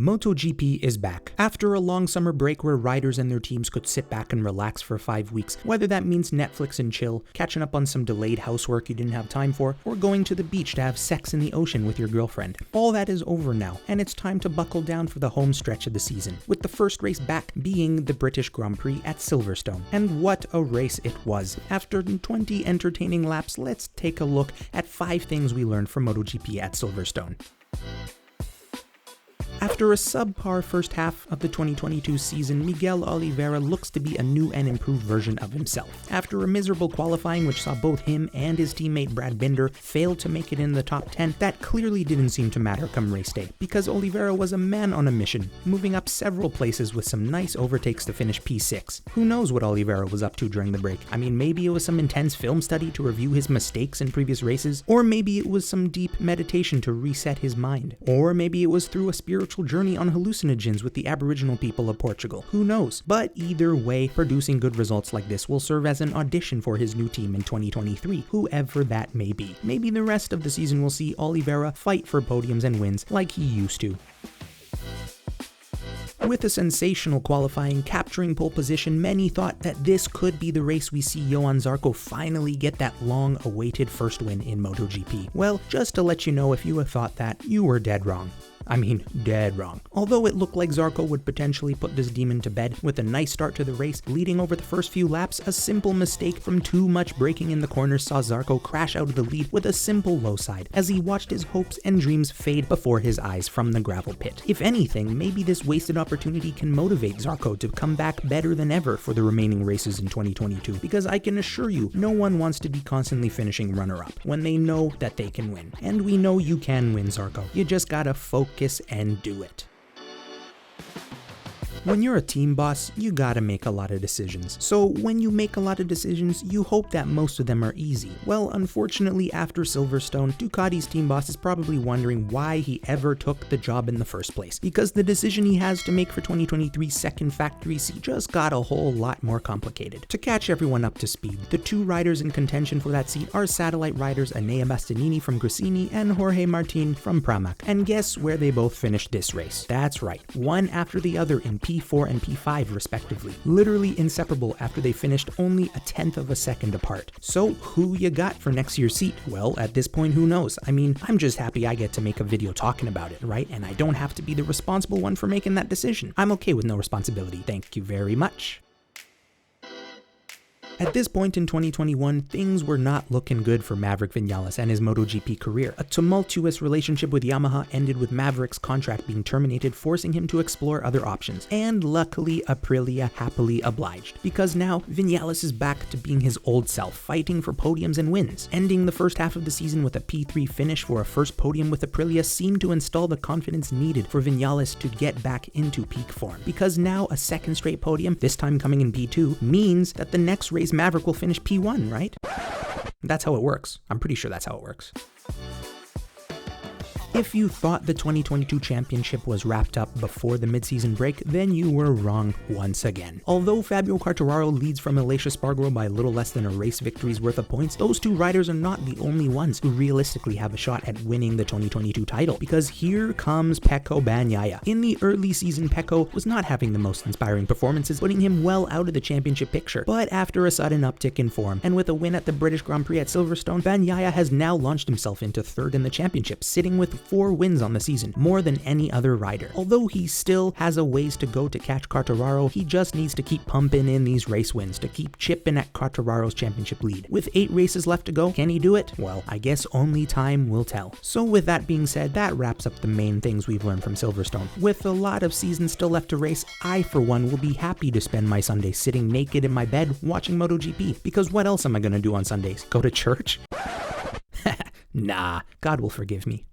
MotoGP is back. After a long summer break where riders and their teams could sit back and relax for 5 weeks, whether that means Netflix and chill, catching up on some delayed housework you didn't have time for, or going to the beach to have sex in the ocean with your girlfriend. All that is over now, and it's time to buckle down for the home stretch of the season, with the first race back being the British Grand Prix at Silverstone. And what a race it was. After 20 entertaining laps, let's take a look at 5 things we learned from MotoGP at Silverstone. After a subpar first half of the 2022 season, Miguel Oliveira looks to be a new and improved version of himself. After a miserable qualifying which saw both him and his teammate Brad Binder fail to make it in the top 10, that clearly didn't seem to matter come race day, because Oliveira was a man on a mission, moving up several places with some nice overtakes to finish P6. Who knows what Oliveira was up to during the break? I mean, maybe it was some intense film study to review his mistakes in previous races, or maybe it was some deep meditation to reset his mind, or maybe it was through a spiritual journey on hallucinogens with the Aboriginal people of Portugal. Who knows? But either way, producing good results like this will serve as an audition for his new team in 2023, whoever that may be. Maybe the rest of the season will see Oliveira fight for podiums and wins like he used to. With a sensational qualifying, capturing pole position, many thought that this could be the race we see Johan Zarco finally get that long-awaited first win in MotoGP. Well, just to let you know, if you had thought that, you were dead wrong. I mean, dead wrong. Although it looked like Zarco would potentially put this demon to bed with a nice start to the race, leading over the first few laps, a simple mistake from too much braking in the corners saw Zarco crash out of the lead with a simple low side, as he watched his hopes and dreams fade before his eyes from the gravel pit. If anything, maybe this wasted opportunity can motivate Zarco to come back better than ever for the remaining races in 2022, because I can assure you, no one wants to be constantly finishing runner-up when they know that they can win. And we know you can win, Zarco. You just gotta focus and do it. When you're a team boss, you gotta make a lot of decisions. So when you make a lot of decisions, you hope that most of them are easy. Well, unfortunately, after Silverstone, Ducati's team boss is probably wondering why he ever took the job in the first place, because the decision he has to make for 2023's second factory seat just got a whole lot more complicated. To catch everyone up to speed, the 2 riders in contention for that seat are satellite riders Enea Bastianini from Gresini and Jorge Martin from Pramac. And guess where they both finished this race? That's right, one after the other in P4 and P5 respectively, literally inseparable after they finished only a 1/10 of a second apart. So who you got for next year's seat? Well, at this point, who knows? I mean, I'm just happy I get to make a video talking about it, right? And I don't have to be the responsible one for making that decision. I'm okay with no responsibility. Thank you very much. At this point in 2021, things were not looking good for Maverick Vinales and his MotoGP career. A tumultuous relationship with Yamaha ended with Maverick's contract being terminated, forcing him to explore other options. And luckily, Aprilia happily obliged, because now Vinales is back to being his old self, fighting for podiums and wins. Ending the first half of the season with a P3 finish for a first podium with Aprilia seemed to install the confidence needed for Vinales to get back into peak form, because now a second straight podium, this time coming in P2, means that the next race Maverick will finish P1, right? That's how it works. I'm pretty sure that's how it works. If you thought the 2022 championship was wrapped up before the mid-season break, then you were wrong once again. Although Fabio Quartararo leads from Aleix Espargaro by a little less than a race victory's worth of points, those 2 riders are not the only ones who realistically have a shot at winning the 2022 title, because here comes Pecco Bagnaia. In the early season, Pecco was not having the most inspiring performances, putting him well out of the championship picture. But after a sudden uptick in form, and with a win at the British Grand Prix at Silverstone, Bagnaia has now launched himself into 3rd in the championship, sitting with 4 wins on the season, more than any other rider. Although he still has a ways to go to catch Quartararo, he just needs to keep pumping in these race wins to keep chipping at Quartararo's championship lead. With 8 races left to go, can he do it? Well, I guess only time will tell. So with that being said, that wraps up the main things we've learned from Silverstone. With a lot of season still left to race, I for one will be happy to spend my Sundays sitting naked in my bed watching MotoGP, because what else am I gonna do on Sundays? Go to church? Nah, God will forgive me.